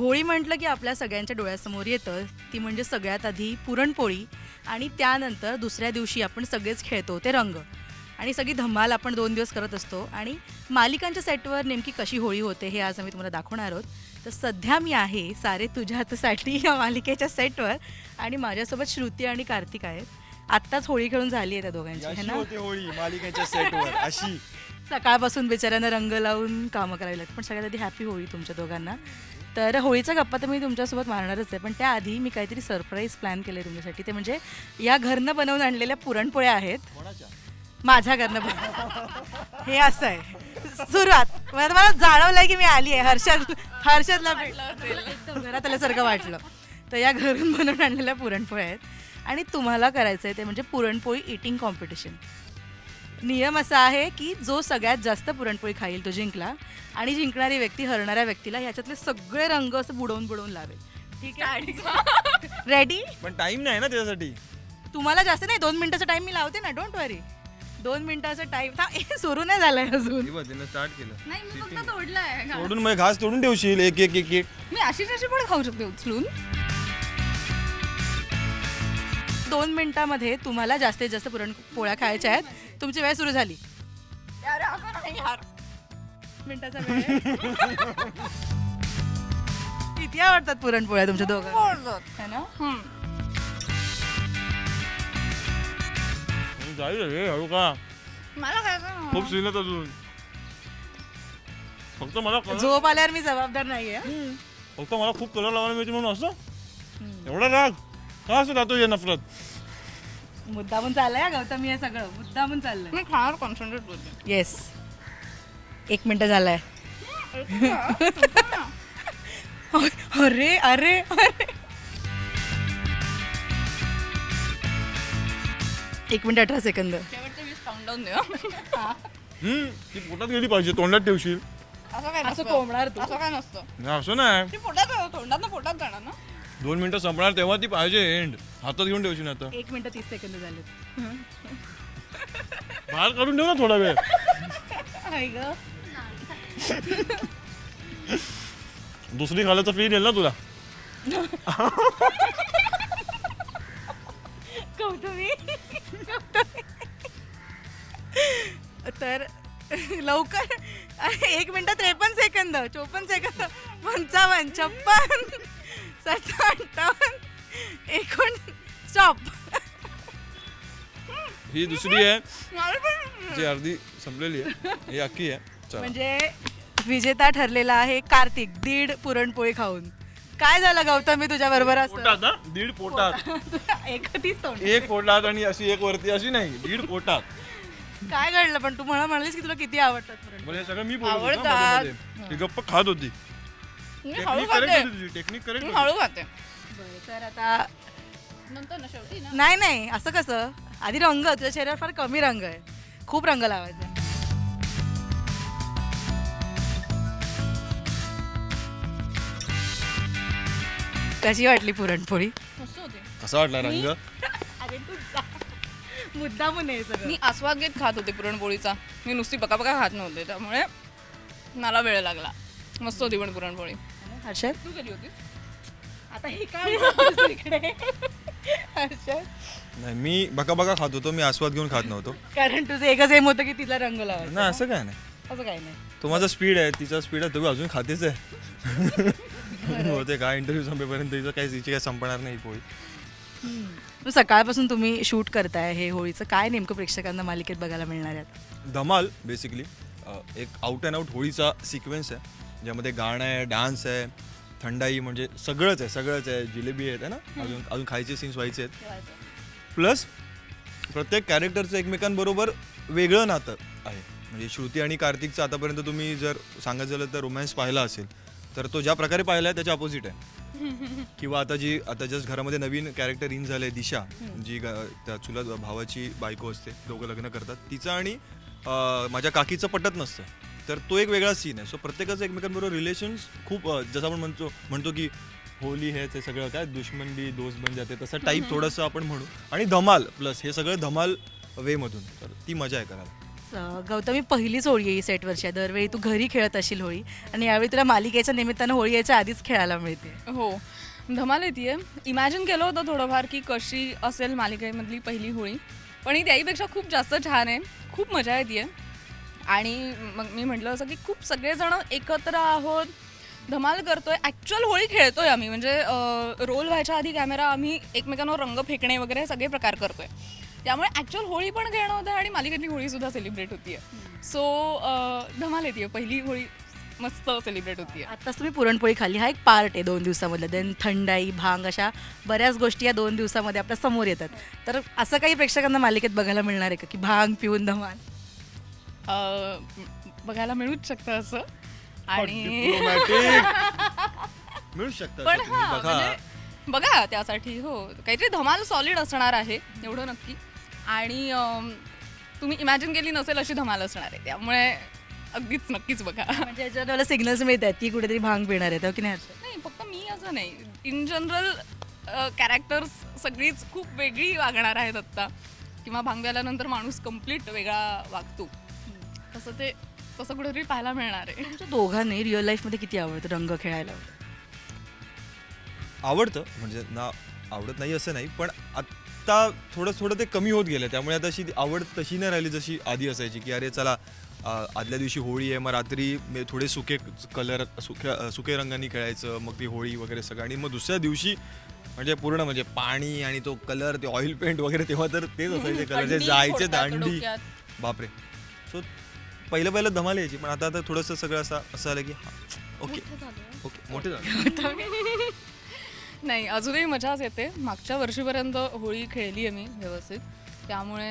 होळी म्हटलं की आपल्या सगळ्यांच्या डोळ्यासमोर येतं ती म्हणजे सगळ्यात आधी पुरणपोळी आणि त्यानंतर दुसऱ्या दिवशी आपण सगळेच खेळतो ते रंग आणि सगळी धमाल आपण 2 दिवस करत असतो. आणि मालिकांच्या सेटवर नेमकी कशी होळी होते हे आज आम्ही तुम्हाला दाखवणार आहोत. तर सध्या मी आहे सारे तुझ्या हातासाठी या मालिकेच्या सेटवर आणि माझ्यासोबत श्रुती आणि कार्तिक आहेत. आत्ताच होळी खेळून झाली आहे त्या दोघांची, है ना. होते होळी मालिकेच्या सेटवर अशी सकाळपासून बिचाऱ्यांना रंग लावून कामं करावी लागतात. पण सगळ्यात आधी हॅपी होळी तुमच्या दोघांना. तर होळीचा गप्पा तर मी तुमच्यासोबत मारणारच आहे, पण त्याआधी मी काहीतरी सरप्राईज प्लॅन केलं आहे तुमच्यासाठी. ते म्हणजे या घरनं बनवून आणलेल्या पुरणपोळ्या आहेत. माझ्या घरनं हे असं आहे सुरुवात. मला जाणवलंय की मी आली आहे. हर्षदला एकदम घरात आल्यासारखं वाटलं. तर या घरून बनवून आणलेल्या पुरणपोळ्या आहेत आणि तुम्हाला करायचं आहे ते म्हणजे पुरणपोळी इटिंग कॉम्पिटिशन. नियम असा आहे की जो सगळ्यात जास्त पुरणपोळी खाईल तो जिंकला आणि जिंकणारी व्यक्ती हरणाऱ्या व्यक्तीला ह्याच्यातले सगळे रंग असं बुडवून बुडवून लावेल. ठीक आहे, रेडी? पण टाइम नाही ना त्याच्यासाठी. तुम्हाला जास्त नाही, 2 मिनिटाचा टाइम मी लावते ना, डोंट वरी. 2 मिनिटाचा टाइम सुरू नाही झालाय अजून. स्टार्ट केलं नाही मी फक्त तोडलाय. तोडून मग घास तोडून ठेवशील एक एक एक एक. मी अशी पण खाऊ शकते उचलून. 2 मिनिटामध्ये तुम्हाला जास्तीत जास्त पुरणपोळ्या खायच्या आहेत. तुमची वेळ सुरू झाली. मिनिटाचा वेळ. किती आवडतात पुरणपोळ्या तुमच्या दोघांना, है ना? जाईल रे हळू का. मला खायचं खूप सीनच अजून. फक्त मला झोप आल्यावर मी जबाबदार नाहीये. फक्त मला खूप कलर लावायला मिळते म्हणून असं एवढा राग का असं राहतो या नफरत. मुद्दामून चाललंय गौतमी, हे सगळं मुद्दामून चाललंय. मी खाणार कॉन्सन्ट्रेट करते. येस, 1 मिनिट झालाय. अरे अरे अरे 1 मिनिट 18 सेकंद. शेवटचे 20 काउंटडाऊन दे. ती पोटात गेली पाहिजे, तोंडात ठेवशील. असं काय असं नसतं. कोंबणार तू. असं काय नसतं. नाही, असं नाही. ती पोटात तोंडात पोटात जाणार ना. 2 मिनिटं संपणार तेव्हा ती पाहिजे एंड. हातात घेऊन ठेवशील आता. 1 मिनिट 30 सेकंद झाले. बाहेर काढून ठेव ना थोडा वेळ. दुसरी खाल्याचा फील येईल ना तुला. गौतमी तर लवकर 1 मिनिट 53 सेकंद 54 सेकंद 55 56 57 58 स्टॉप. ही दुसरी आहे जी अर्धी संपलेली आहे, ही अख्खी आहे. चला. म्हणजे विजेता ठरलेला आहे कार्तिक 1.5 पुरणपोळी खाऊन. काय झालं गौतमी तुझ्या बरोबर असं? पोटात ना 1.5 पोटात. 31 तोंड. 1 पोटात आणि अशी 1 वरती अशी नाही, 1.5 पोटात. काय घडलं पण तू मला म्हणालीस की तुला किती आवडतात पुरणपोळी. म्हणजे सगळं मी बोलत होतो ना आवडतात. मध्ये-मध्ये. ती गप्प खात होती. मी टेक्निक हळू करेक्ट खाते. होती तुझी, टेक्निक करेक्ट मी होती. हळू खाते. बरं, तर आता नंतर ना शेवटी ना. नाही नाही असं कसं. आधी रंग, तुझ्या चेहऱ्यावर फार कमी रंग आहे, खूप रंग लावायचा. कशी वाटली पुरणपोळी? मस्त होते. कसा वाटला रंग? अरे तू मुद्दा पण आहे सगळं. मी आस्वाद घेत खात होते पुरणपोळीचा. मी नुसती बका खात नव्हते, त्यामुळे मला वेळ लागला. मस्त होती पण पुरणपोळी. हर्षद तू केली होती? आता हे काय बोलतोस इकडे? हर्षद नाही, मी बका खात होतो, मी आस्वाद घेऊन खात नव्हतो. कारण तुझं एकच एम होतं की तिला रंग लावायचा. नाही असं काय नाही. असं काही नाही. तो माझा स्पीड आहे, तिचा स्पीड आहे, तुम्ही अजून खातेच आहे. होते काय इंटरव्ह्यू संपेपर्यंत तिचं काही तिची काय संपणार नाही पोळी. मग सकाळपासून तुम्ही शूट करताय हे होळीचं, काय नेमकं प्रेक्षकांना मालिकेत बघायला मिळणार आहेत? धमाल बेसिकली एक आउट अँड आउट होळीचा सिक्वेन्स आहे, ज्यामध्ये गाणं आहे, डान्स आहे, थंडाई, म्हणजे सगळंच आहे. जिलेबी आहेत ना, अजून खायचे सीन्स व्हायचे आहेत. प्लस प्रत्येक कॅरेक्टरचं एकमेकांबरोबर वेगळं नातं आहे. म्हणजे श्रुती आणि कार्तिकचं आतापर्यंत तुम्ही जर सांगायचं झालं तर रोमॅन्स पाहिला असेल तर तो ज्या प्रकारे पाहिला आहे त्याच्या अपोजिट आहे. किंवा आता जस्ट घरामध्ये नवीन कॅरेक्टर इन झालं आहे दिशा, जी त्या चुलत भावाची बायको असते, दोघं लग्न करतात, तिचं आणि माझ्या काकीचं पटत नसतं, तर तो एक वेगळा सीन आहे. सो प्रत्येकाचं एकमेकांबरोबर रिलेशन्स खूप जसं आपण म्हणतो की होली हे ते सगळं काय दुश्मन भी दोस्त बन जाते, तसं टाईप थोडंसं आपण म्हणू. आणि धमाल प्लस हे सगळं धमाल वेमधून, तर ती मजा आहे करायला. गौतमी पहिलीच होळी आहे ही सेटवरची आहे. दरवेळी तू घरी खेळत असशील होळी आणि यावेळी तुला मालिकेच्या निमित्तानं होळी यायच्या आधीच खेळायला मिळते. हो धमाल येते. इमॅजिन केलं होतं थोडंफार की कशी असेल मालिकेमधली पहिली होळी, पण ही त्याहीपेक्षा खूप जास्त छान आहे. खूप मजा येते आणि मग मी म्हटलं असं की खूप सगळेजण एकत्र आहोत, धमाल करतोय, ॲक्च्युअल होळी खेळतोय आम्ही. म्हणजे रोल व्हायच्या आधी कॅमेरा आम्ही एकमेकांवर रंग फेकणे वगैरे हे सगळे प्रकार करतोय. त्यामुळे ॲक्च्युअल होळी पण खेळणं होतं आणि मालिकेतली होळीसुद्धा सेलिब्रेट होतीये. सो धमाल येते. पहिली होळी मस्त सेलिब्रेट होतीये. आत्ताच तुम्ही पुरणपोळी खाल्ली, हा एक पार्ट आहे 2 दिवसामधला. देन थंडाई, भांग अशा बऱ्याच गोष्टी या 2 दिवसामध्ये आपल्या समोर येतात. तर असं काही प्रेक्षकांना मालिकेत बघायला मिळणार आहे का की भांग पिऊन धमाल? बघायला मिळूच शकतं असं. आणि मिळू शकतं पण असं तुम्ही हां बघा. म्हणजे बघा त्यासाठी हो काहीतरी धमाल सॉलिड असणार आहे एवढं नक्की. आणि तुम्ही इमॅजिन केली नसेल अशी धमाल असणार आहे. त्यामुळे अगदीच नक्कीच बघा. म्हणजे याच्यात मला सिग्नल्स मिळतात की कुठेतरी भांग पिणार आहे की नाही हर्षद? नाही फक्त मी असं नाही, इन जनरल कॅरेक्टर्स सगळीच खूप वेगळी वागणार आहेत आत्ता. किंवा भांग प्यायल्यानंतर माणूस कम्प्लीट वेगळा वागतो. तसं कुठेतरी पाहायला मिळणार आहे. तुमच्या दोघांनी रिअल लाईफमध्ये किती आवडतं रंग खेळायला? आवडतं म्हणजे ना आवडत नाही असं नाही, पण आत्ता थोडं ते कमी होत गेलं. त्यामुळे आता अशी आवड तशी नाही राहिली जशी आधी असायची की अरे चला आदल्या दिवशी होळी आहे, मग रात्री थोडे सुके रंगांनी खेळायचं, मग ती होळी वगैरे सगळं. आणि मग दुसऱ्या दिवशी म्हणजे पूर्ण म्हणजे पाणी आणि तो कलर, ते ऑइल पेंट वगैरे, तेव्हा तर तेच असायचे कलर, जे जायचे दांडी, बापरे. सो पहिलं धमाल यायची, पण आता थोडंसं सगळं असं आलं की ओके मोठे झाले. नाही अजूनही मजाच येते. मागच्या वर्षीपर्यंत होळी खेळली आहे मी व्यवस्थित. त्यामुळे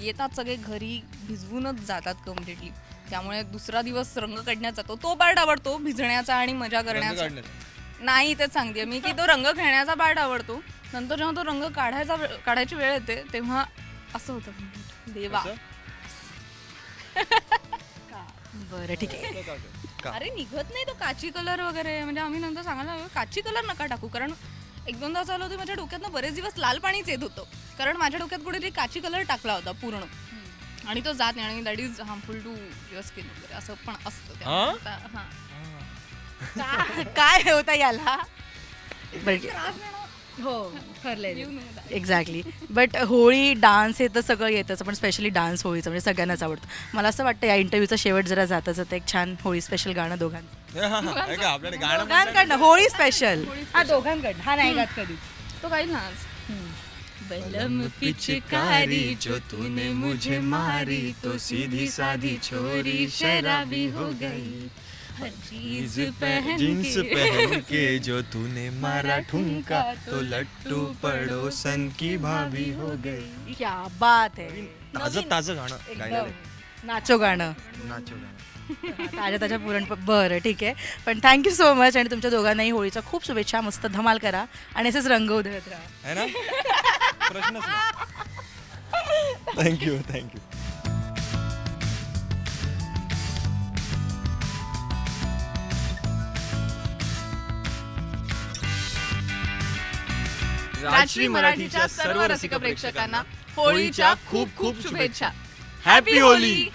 येतात सगळे घरी भिजवूनच जातात कम्प्लिटली. त्यामुळे दुसरा दिवस रंग काढण्यात जातो. तो पार्ट आवडतो, भिजण्याचा आणि मजा करण्याचा. नाही तेच सांगते मी की तो रंग खेळण्याचा पार्ट आवडतो. नंतर जेव्हा तो रंग काढायची वेळ येते तेव्हा असं होतं देवा. बरं ठीक आहे. अरे निघत नाही तो काची कलर वगैरे. म्हणजे आम्ही नंतर सांगायला लागलो काची कलर नका टाकू, कारण एक दोनदा असं आलं होतं माझ्या डोक्यातनं बरेच दिवस लाल पाणीच येत होतं, कारण माझ्या डोक्यात कुठेतरी काची कलर टाकला होता पूर्ण आणि तो जात नाही आणि that is harmful to your skin वगैरे असं पण असतं. काय होता याला? हो एक्झॅक्टली. बट होळी डान्स हे तर सगळं येतच, पण स्पेशली डान्स होळीचं म्हणजे सगळ्यांनाच आवडतं. मला असं वाटतं या इंटरव्ह्यूचा शेवट जरा जाता जाता एक छान होळी स्पेशल गाणं दोघांचं. आपल्याकडे गाणं दोघांकडनं होळी स्पेशल. हा दोघांकडनं, हा नाही गात कधी तो काही ना. बलम पिचकारी जो तूने मुझे मारी तो सीधी साधी छोरी शराबी हो गई. जीन्स पहन के जो तूने मारा ठुमका तो लट्टू पड़ोसन की भाभी हो गई. क्या बात आहे. ताजं गाणं गायला नाचो गाणं. नाचो गाणं ताज्या पुरण. बरं ठीक आहे, पण थँक्यू सो मच. आणि तुमच्या दोघांनाही होळीच्या खूप शुभेच्छा. मस्त धमाल करा आणि असेच रंग उधळत राहा. है ना. प्रश्नच थँक्यू. राजश्री मराठीच्या सर्व रसिक प्रेक्षकांना होळीच्या खूप खूप शुभेच्छा. Happy Holy.